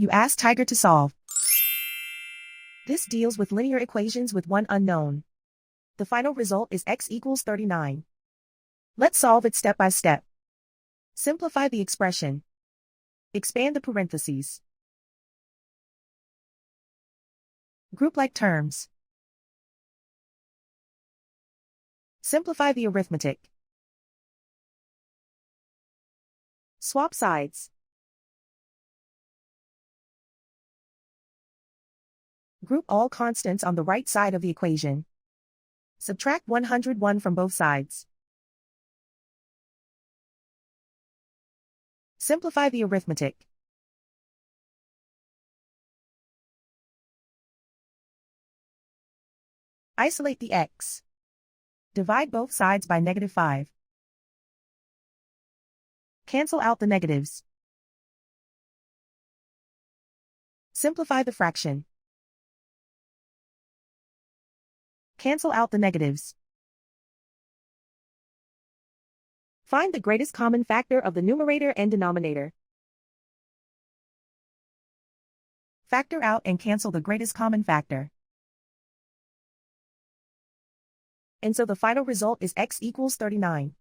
You ask Tiger to solve. This deals with linear equations with one unknown. The final result is x equals 39. Let's solve it step by step. Simplify the expression. Expand the parentheses. Group like terms. Simplify the arithmetic. Swap sides. Group all constants on the right side of the equation. Subtract 101 from both sides. Simplify the arithmetic. Isolate the x. Divide both sides by -5. Cancel out the negatives. Simplify the fraction. Cancel out the negatives. Find the greatest common factor of the numerator and denominator. Factor out and cancel the greatest common factor. And so the final result is x equals 39.